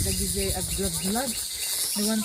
the DJ at vlog. The one.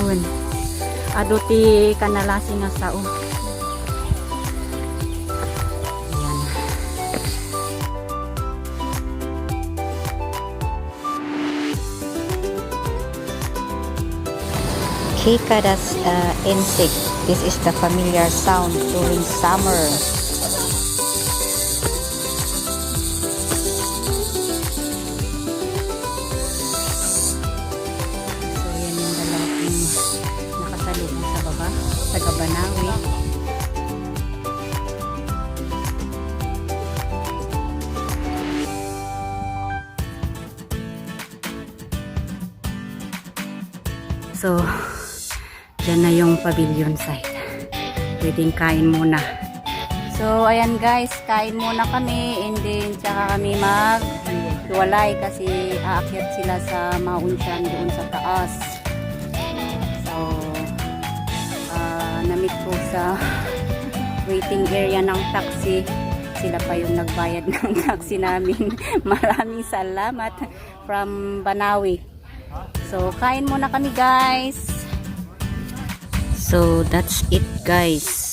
Un. Aduti kanalasi nga sao. Ayan. Cicadas insect. This is the familiar sound during summer. So yan yung dalawang nakasalubong sa baba, sa Banawi. So yan na yung pavilion site. Pwedeng kain muna. So, ayan guys, kain muna kami and then tsaka kami maghiwalay kasi aakyat sila sa Maunshan doon sa taas. So, namit ko sa waiting area ng taxi. Sila pa yung nagbayad ng taxi namin. Maraming salamat from Banawi. So, kain muna kami guys. So, that's it guys.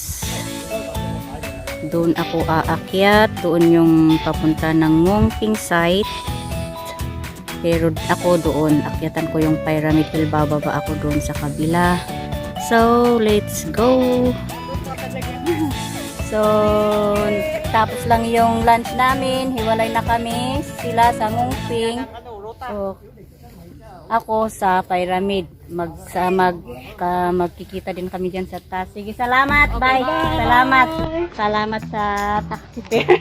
Doon ako aakyat. Doon yung papunta ng Ngongping site. Pero ako doon, akyatan ko yung Pyramid Hill. Bababa ako doon sa kabila. So, let's go! So, tapos lang yung lunch namin. Hiwalay na kami. Sila sa Ngongping. So, ako sa Pyramid. Magkikita din kami dyan sa taas. Sige, salamat. Okay, bye. Salamat. Salamat sa taxi fare.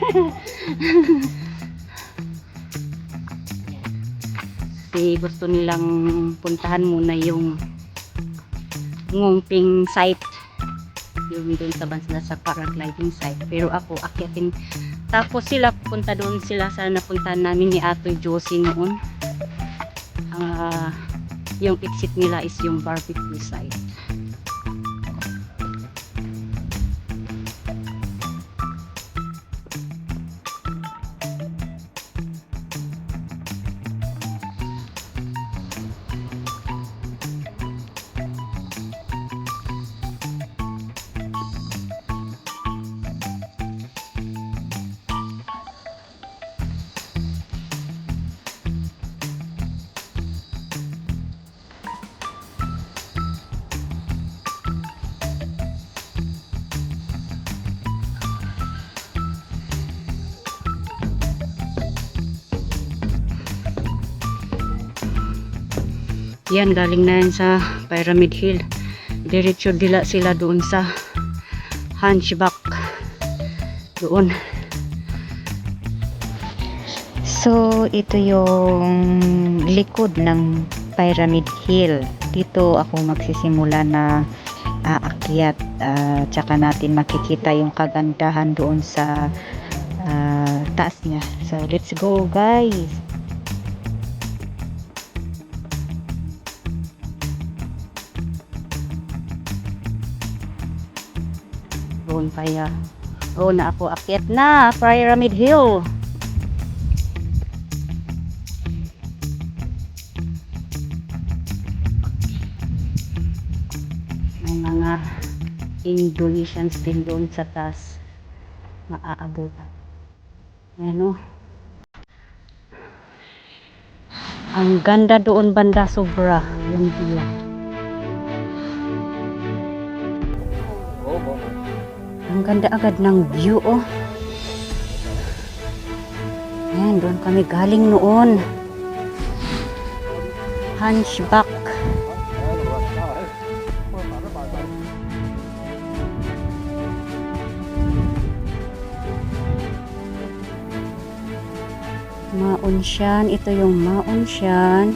Kasi gusto nilang puntahan muna yung Ngongping site. Yung doon sa Bansla sa paragliding site. Pero ako, akyatin. Tapos sila, punta doon sila sa napuntahan namin ni Atoy Josie noon. Yung exit nila is yung barbecue site. Yan, galing na yan sa Pyramid Hill. Diretso dila sila doon sa Hunchback. Doon. So, ito yung likod ng Pyramid Hill. Dito ako magsisimula na aakyat. Tsaka natin makikita yung kagandahan doon sa taas niya. So, let's go guys! Doon kaya na ako akyat na Pyramid Hill. May mga Indonesians din doon sa taas maaabot. Ayan o. Ang ganda doon banda, sobra yung view. Ang ganda agad ng view, oh. Ayan, doon kami galing noon. Hunchback. Maunshan. Ito yung Maunshan.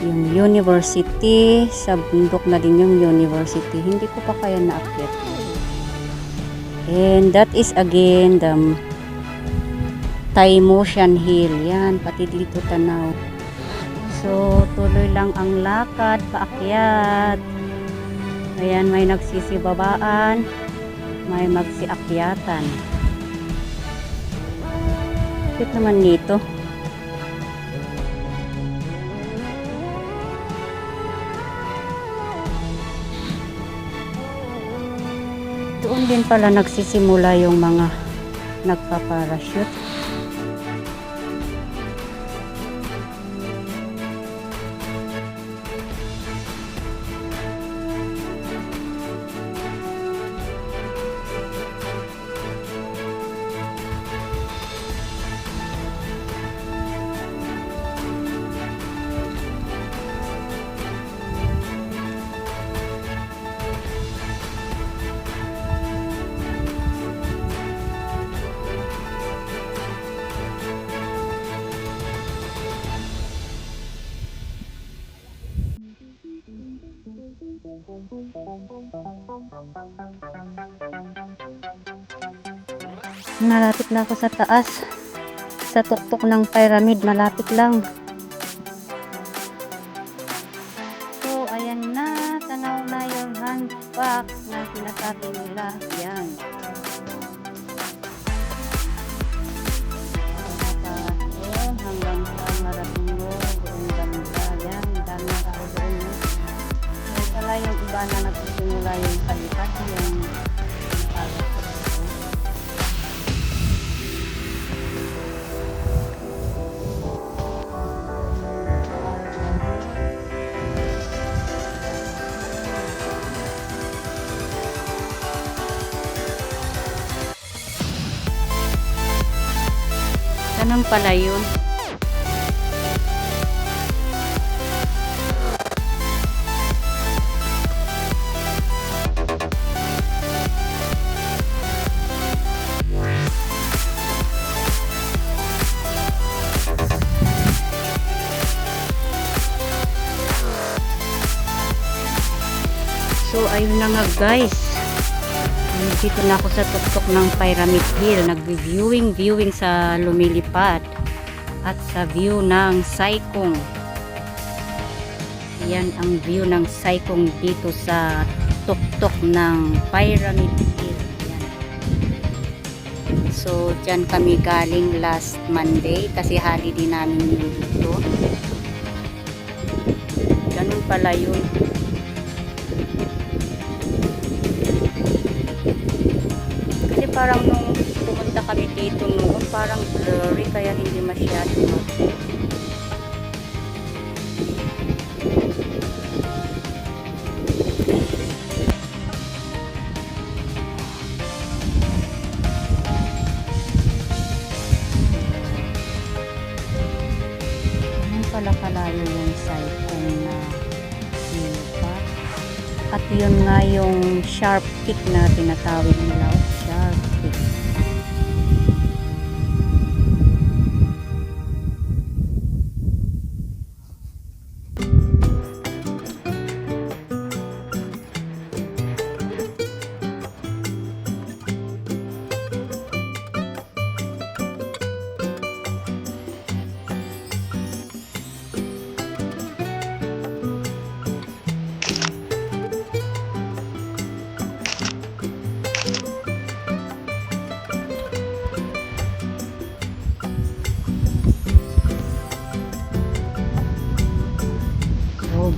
Yung university. Sa bundok na din yung university. Hindi ko pa kaya naakyat. And that is again the Taimoshan Hill. Yan, pati dito tanaw. So, tuloy lang ang lakad, paakyat. Ayan, may nagsisibabaan. May magsiakyatan. Cute naman nito. Doon din pala nagsisimula yung mga nagpa-parachute. Malapit na ako sa taas. Sa tuktok ng pyramid, malapit lang. So, ayan na. Tanaw na yung hunchback na sinasabi nila. Yan. Ayun, hanggang sa marating mo. Doon ganda. Yan, dami na ako doon. Ayun pala yung iba na nagsisimula yung palipat. Yung ganun pala yun. So ayun na nga guys. Dito na ako sa tuktok ng Pyramid Hill. Nag-viewing sa lumilipad at sa view ng Saikong. Yan ang view ng Saikong dito sa tuktok ng Pyramid Hill. Yan. So dyan kami galing last Monday kasi holiday namin dito. Ganun pala yun. Parang nung pumunta kami dito noon, parang blurry kaya hindi masyado makita. Ganun pala kalayo yung Saikong na lupa. At yun nga yung sharp peak na tinatawag nila. Sharp peak.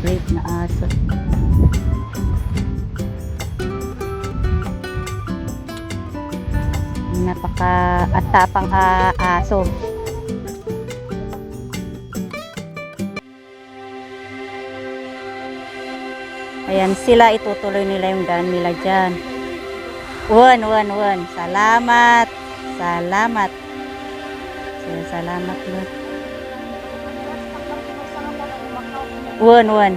Break na aso. Napaka-atapang aso. Ayan, sila itutuloy nila yung daan nila dyan. Wan. Salamat. Salamat. Salamat mo. Wan.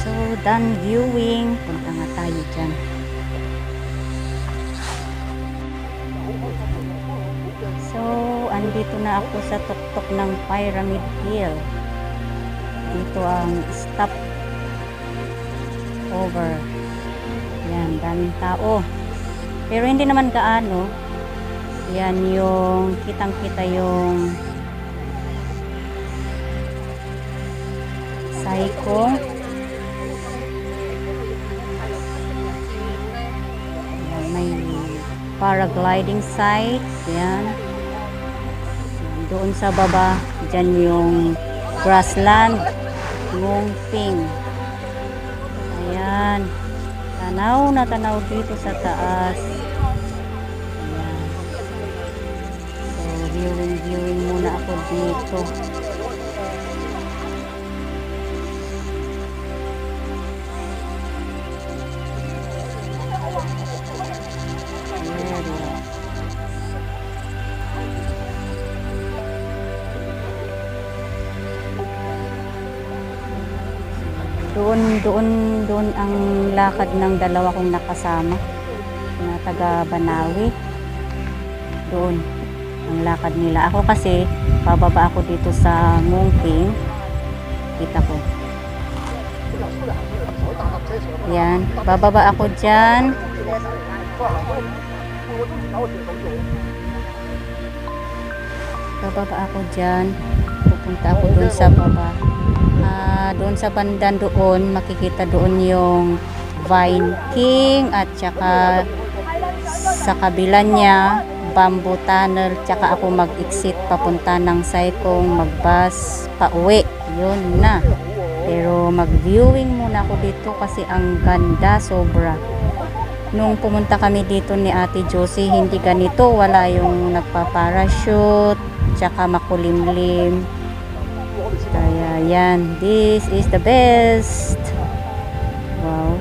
So, done viewing. Punta nga tayo dyan. So, andito na ako sa tuktok ng Pyramid Hill. Dito ang stop over. Yan, daming tao. Pero hindi naman gaano. Yan yung kitang-kita yung Saiko. Ayan, may paragliding site. Yan. Doon sa baba, dyan yung grassland, Ngongping. Ayan. Tanaw na tanaw dito sa taas. Ayan. So, viewing muna ako dito. Ayan. Doon ang lakad ng dalawa kong nakasama na taga Banawi. Doon ang lakad nila. Ako kasi bababa ako dito sa Ngongping. Kita ko. Yan, bababa ako diyan. Bababa ako diyan. Pupunta ako doon sa baba. Doon sa bandan doon, makikita doon yung Vine King at saka sa kabila niya, Bamboo Tunnel. Tsaka ako mag-exit papunta ng Saikong, mag-bus pauwi. Yun na. Pero mag-viewing muna ako dito kasi ang ganda, sobra. Nung pumunta kami dito ni Ate Josie, hindi ganito. Wala yung nagpa-parachute, tsaka makulimlim. Kaya yan, this is the best. Wow.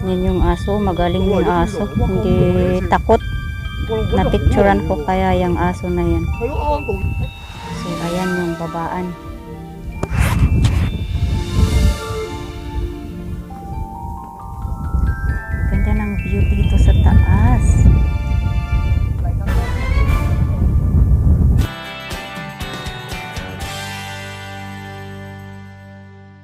Yan yung aso, magaling yung aso. Hindi takot. Napicturan ko kaya yung aso na yan. So, ayan yung babaan.